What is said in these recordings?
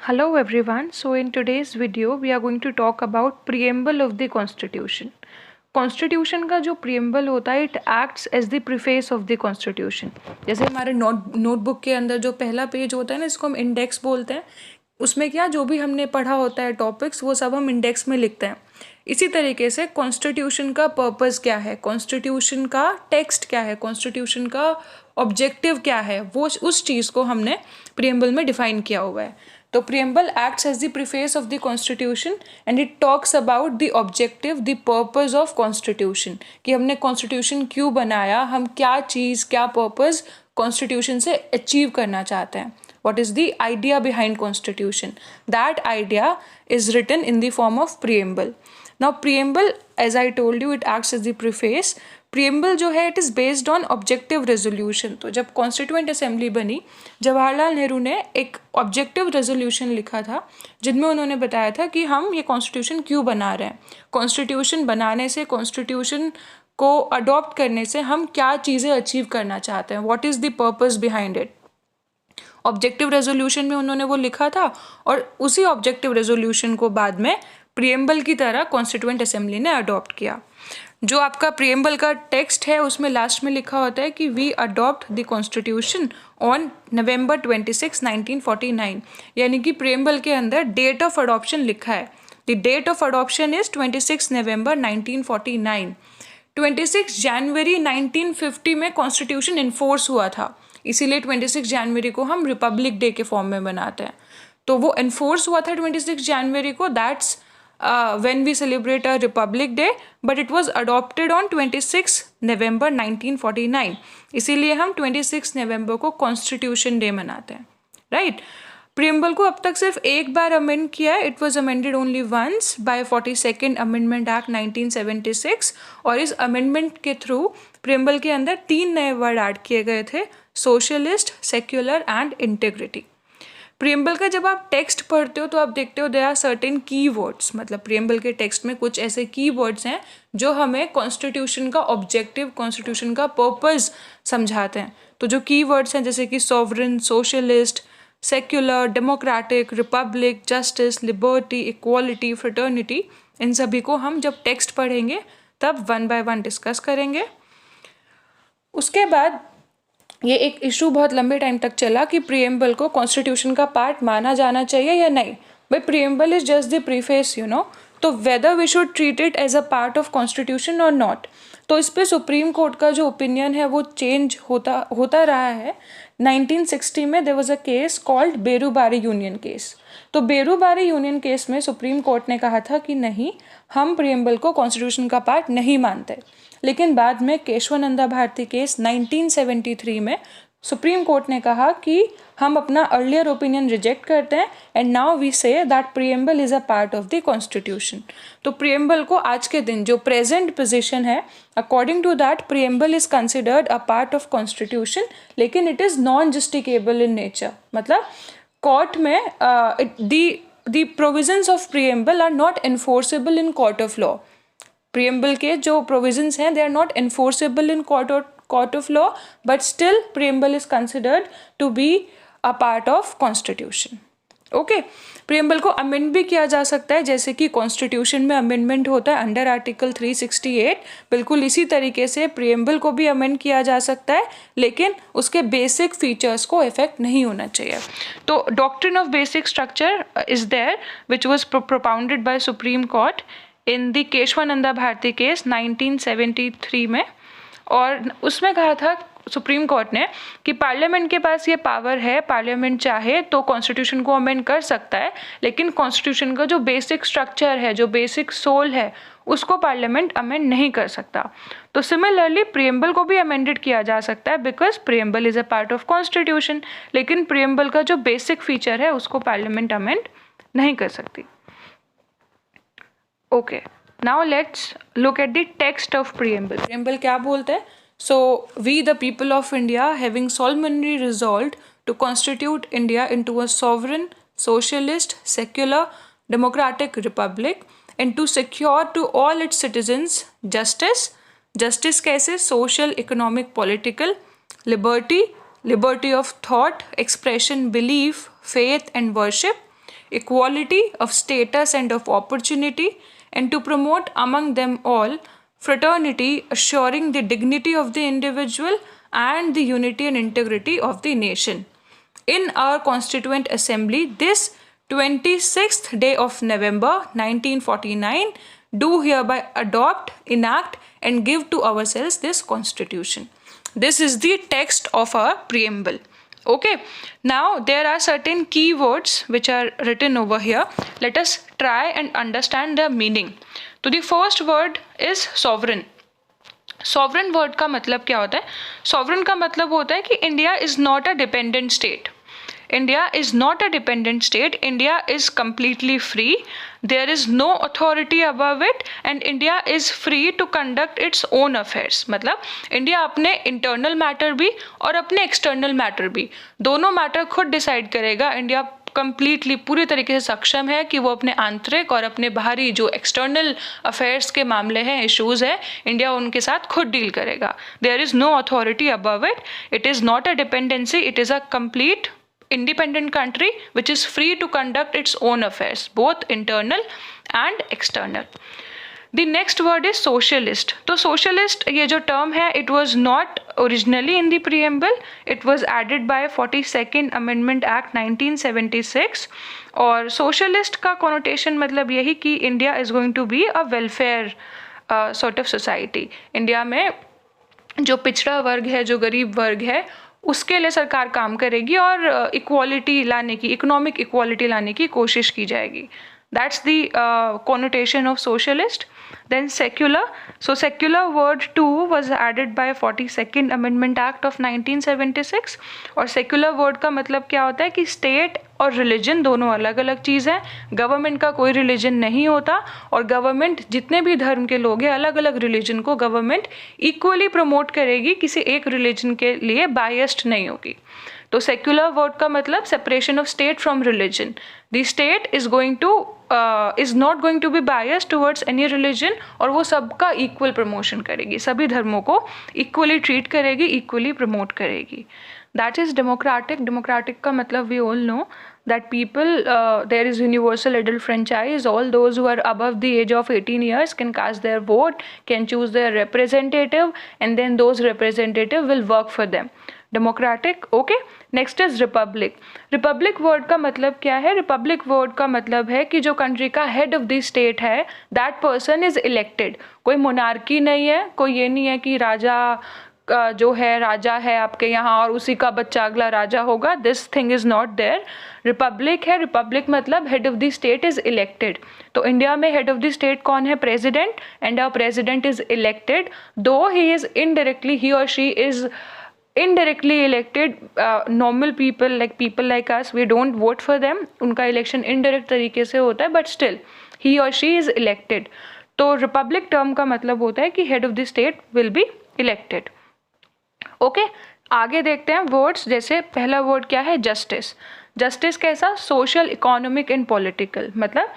Hello everyone. So in today's video we are going to talk about preamble of the constitution. Constitution का जो preamble होता है it acts as the preface of the constitution. जैसे हमारे notebook के अंदर जो पहला पेज होता है ना, इसको हम इंडेक्स बोलते हैं. उसमें क्या जो भी हमने पढ़ा होता है टॉपिक्स वो सब हम इंडेक्स में लिखते हैं. इसी तरीके से कॉन्स्टिट्यूशन का पर्पस क्या है, कॉन्स्टिट्यूशन का टेक्स्ट क्या है, कॉन्स्टिट्यूशन का ऑब्जेक्टिव क्या है, वो उस चीज़ को हमने प्रियम्बल में डिफाइन किया हुआ है. तो preamble acts as the preface of the constitution and it talks about the objective, the purpose of constitution. कि हमने constitution क्यों बनाया, हम क्या चीज़ क्या purpose constitution से achieve करना चाहते हैं. What is the idea behind constitution? That idea is written in the form of preamble. Now preamble, as I told you, it acts as the preface. Preamble जो है it is based on objective resolution. तो जब constituent assembly बनी, जवाहरलाल नेहरू ने एक objective resolution लिखा था जिनमें उन्होंने बताया था कि हम ये कॉन्स्टिट्यूशन क्यों बना रहे हैं, कॉन्स्टिट्यूशन बनाने से, कॉन्स्टिट्यूशन को अडॉप्ट करने से हम क्या चीज़ें अचीव करना चाहते हैं, what is the purpose behind it. Objective resolution में उन्होंने वो लिखा था और उसी ऑब्जेक्टिव रेजोल्यूशन को बाद में प्रियम्बल की तरह कॉन्स्टिट्यूएंट असेंबली ने अडॉप्ट किया. जो आपका प्रियम्बल का टेक्स्ट है उसमें लास्ट में लिखा होता है कि we adopt the constitution on November 26, 1949. यानी कि प्रियम्बल के अंदर डेट ऑफ अडॉप्शन लिखा है. The date of adoption is 26 November 1949. 26 जनवरी 1950 में कॉन्स्टिट्यूशन इन्फोर्स हुआ था, इसीलिए 26 जनवरी को हम रिपब्लिक डे के फॉर्म में बनाते हैं. तो वो इन्फोर्स हुआ था 26 जनवरी को, that's when we celebrate our Republic Day, but it was adopted on 26 November 1949. इसीलिए हम 26 नवंबर को कॉन्स्टिट्यूशन डे मनाते हैं, राइट. प्रियम्बल को अब तक सिर्फ एक बार अमेंड किया है. It was amended only once by 42nd amendment act 1976. और इस अमेंडमेंट के थ्रू प्रियम्बल के अंदर 3 नए वर्ड ऐड किए गए थे: socialist, secular and integrity. Preamble का जब आप टेक्स्ट पढ़ते हो तो आप देखते हो देयर आर सर्टेन की वर्ड्स. मतलब प्रियम्बल के टेक्स्ट में कुछ ऐसे की वर्ड्स हैं जो हमें कॉन्स्टिट्यूशन का ऑब्जेक्टिव, कॉन्स्टिट्यूशन का पर्पस समझाते हैं. तो जो की वर्ड्स हैं जैसे कि sovereign, socialist, secular, democratic, republic, justice, liberty, equality, fraternity, इन सभी को हम जब टेक्स्ट पढ़ेंगे तब 1 by 1 डिस्कस करेंगे. उसके बाद ये एक इशू बहुत लंबे टाइम तक चला कि प्रियम्बल को कॉन्स्टिट्यूशन का पार्ट माना जाना चाहिए या नहीं. भाई preamble is just the preface, you know. तो whether we should treat it as a part of constitution और नॉट. तो इस पर सुप्रीम कोर्ट का जो ओपिनियन है वो चेंज होता रहा है. 1960 में there was a case called Berubari union case. तो बेरूबारी यूनियन केस में सुप्रीम कोर्ट ने कहा था कि नहीं, हम प्रियम्बल को कॉन्स्टिट्यूशन का पार्ट नहीं मानते. लेकिन बाद में केशवानंदा भारती केस 1973 में सुप्रीम कोर्ट ने कहा कि हम अपना अर्लियर ओपिनियन रिजेक्ट करते हैं and now we say that preamble is a part of the constitution. तो प्रियम्बल को आज के दिन जो प्रेजेंट पोजीशन है, according to that preamble is considered a part of constitution, लेकिन it is non justiciable in nature. मतलब court में the provisions of preamble are not enforceable in court of law. Preamble के जो provisions हैं they are not enforceable in court of law, but still preamble is considered to be a part of constitution. Okay, preamble को amend भी किया जा सकता है, जैसे कि कॉन्स्टिट्यूशन में अमेंडमेंट होता है अंडर आर्टिकल 368. बिल्कुल इसी तरीके से प्रियम्बल को भी अमेंड किया जा सकता है, लेकिन उसके बेसिक फीचर्स को इफेक्ट नहीं होना चाहिए. तो doctrine of basic structure is there which was propounded by supreme court in the Kesavananda Bharati case 1973 में. और उसमें कहा था सुप्रीम कोर्ट ने कि पार्लियामेंट के पास ये पावर है, पार्लियामेंट चाहे तो कॉन्स्टिट्यूशन को अमेंड कर सकता है, लेकिन कॉन्स्टिट्यूशन का जो बेसिक स्ट्रक्चर है, जो बेसिक सोल है, उसको पार्लियामेंट अमेंड नहीं कर सकता. तो सिमिलरली प्रियम्बल को भी अमेंडेड किया जा सकता है because preamble is a part of constitution, लेकिन प्रियम्बल का जो बेसिक फीचर है उसको पार्लियामेंट अमेंड नहीं कर सकती. Okay, now let's look at the text of preamble. Preamble क्या बोलते हैं? So we the people of India having solemnly resolved to constitute India into a sovereign, socialist, secular, democratic republic and to secure to all its citizens justice. Justice कैसे? Social, economic, political, liberty, liberty of thought, expression, belief, faith and worship, equality of status and of opportunity, and to promote among them all fraternity, assuring the dignity of the individual and the unity and integrity of the nation. In our Constituent Assembly, this 26th day of November 1949, do hereby adopt, enact, and give to ourselves this Constitution. This is the text of our preamble. Okay, now there are certain key words which are written over here. Let us try and understand the meaning. So the first word is sovereign. Sovereign word का मतलब क्या होता है? Sovereign का मतलब होता है कि India is not a dependent state. India is not a dependent state. India is completely free. There is no authority above it and India is free to conduct its own affairs. मतलब India अपने internal matter भी और अपने external matter भी दोनों matter खुद decide करेगा. India completely पूरी तरीके से सक्षम है कि वो अपने आंतरिक और अपने बाहरी जो एक्सटर्नल अफेयर्स के मामले हैं, इश्यूज हैं, इंडिया उनके साथ खुद डील करेगा. There is no authority above it. It is not a dependency. It is a complete independent country which is free to conduct its own affairs, both internal and external. The next word is socialist. तो socialist ये जो term है, it was not originally in the preamble. It was added by 42nd Amendment Act 1976. और socialist का connotation मतलब यही कि India is going to be a welfare sort of society. India में जो पिछड़ा वर्ग है, जो गरीब वर्ग है, उसके लिए सरकार काम करेगी और इक्वालिटी लाने की, इकोनॉमिक इक्वालिटी लाने की कोशिश की जाएगी. That's the connotation of socialist. Then secular. So secular word too was added by 42nd Amendment Act of 1976. और secular word का मतलब क्या होता है कि state और religion दोनों अलग अलग चीज़ है. गवर्नमेंट का कोई रिलीजन नहीं होता और गवर्नमेंट जितने भी धर्म के लोग हैं, अलग अलग रिलीजन को गवर्नमेंट इक्वली प्रमोट करेगी, किसी एक रिलीजन के लिए बायस्ड नहीं होगी. तो सेक्युलर वर्ड का मतलब separation of state from religion. The state is not going to be biased towards any religion और वो सबका इक्वल प्रमोशन करेगी, सभी धर्मों को इक्वली ट्रीट करेगी, इक्वली प्रमोट करेगी. That is democratic. डेमोक्रेटिक का मतलब we all know that people, there is universal adult franchise. All those who are above the age of 18 years can cast their vote, can choose their representative, and then those representative will work for them. Democratic. Okay. Next is Republic. Republic word का मतलब क्या है? Republic word का मतलब है कि जो country का हेड ऑफ द स्टेट है, दैट पर्सन इज इलेक्टेड. कोई मोनार्की नहीं है, कोई ये नहीं है कि राजा जो है राजा है आपके यहाँ और उसी का बच्चा अगला राजा होगा. This thing is not there. Republic है. रिपब्लिक मतलब head of the state is elected. तो इंडिया में हेड ऑफ द स्टेट कौन है? President. And our president is elected, though he is indirectly, he और she is indirectly elected. Normal people like us, we don't vote for them. उनका election indirect तरीके से होता है, but still he और she is elected. तो Republic term का मतलब होता है कि head of the state will be elected. Okay, आगे देखते हैं वर्ड्स. जैसे पहला वर्ड क्या है? जस्टिस. जस्टिस कैसा? Social, economic and political. मतलब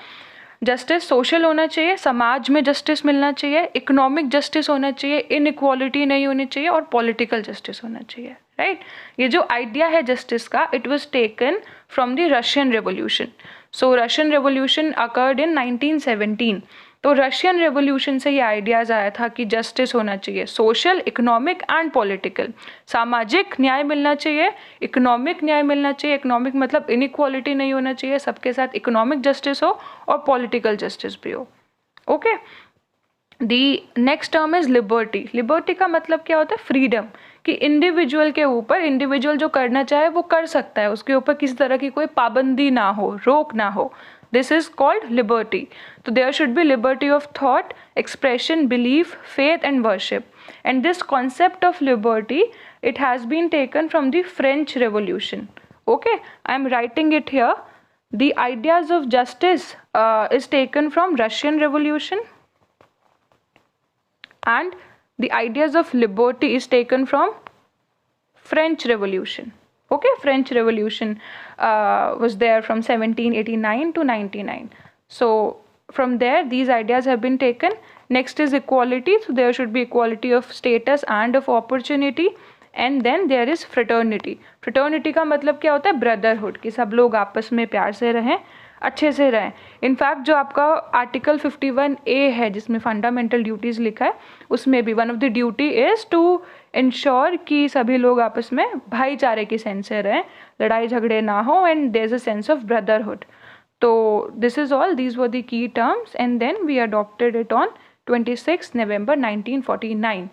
जस्टिस सोशल होना चाहिए, समाज में जस्टिस मिलना चाहिए, इकोनॉमिक जस्टिस होना चाहिए, इनइक्वालिटी नहीं होनी चाहिए और पॉलिटिकल जस्टिस होना चाहिए. राइट. ये जो आइडिया है जस्टिस का, it was taken from the Russian revolution. So Russian revolution occurred in 1917. तो रशियन रेवोल्यूशन से ये आइडियाज़ आया था कि जस्टिस होना चाहिए, सोशल, इकोनॉमिक एंड पॉलिटिकल. सामाजिक न्याय मिलना चाहिए, इकोनॉमिक न्याय मिलना चाहिए. इकोनॉमिक मतलब इनइक्वालिटी नहीं होना चाहिए, सबके साथ इकोनॉमिक जस्टिस हो और पॉलिटिकल जस्टिस भी हो. Okay. The next term is liberty. Liberty का मतलब क्या होता है? फ्रीडम. कि इंडिविजुअल के ऊपर, इंडिविजुअल जो करना चाहे वो कर सकता है, उसके ऊपर किसी तरह की कोई पाबंदी ना हो, रोक ना हो. This is called liberty. So there should be liberty of thought, expression, belief, faith and worship. And this concept of liberty, it has been taken from the French Revolution. Okay, I am writing it here. The ideas of justice is taken from Russian Revolution, and the ideas of liberty is taken from French Revolution. Okay, French Revolution was there from 1789 to 99. So from there these ideas have been taken. Next is equality. So there should be equality of status and of opportunity. And then there is fraternity. Fraternity का मतलब क्या होता है? Brotherhood, कि सब लोग आपस में प्यार से रहें, अच्छे से रहें। इनफैक्ट जो आपका आर्टिकल 51A है जिसमें फंडामेंटल ड्यूटीज़ लिखा है, उसमें भी one of the duty is to ensure कि सभी लोग आपस में भाईचारे की सेंस से रहें, लड़ाई झगड़े ना हो, and there is a sense of brotherhood. तो this is all, these were the key terms, and then we adopted it on 26 November 1949।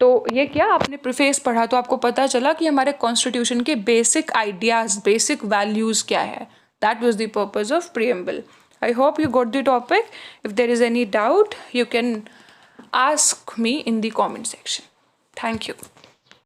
तो ये क्या आपने प्रीफेस पढ़ा तो आपको पता चला कि हमारे कॉन्स्टिट्यूशन के बेसिक आइडियाज़, बेसिक वैल्यूज़ क्या है। That was the purpose of preamble. I hope you got the topic. If there is any doubt, you can ask me in the comment section. Thank you.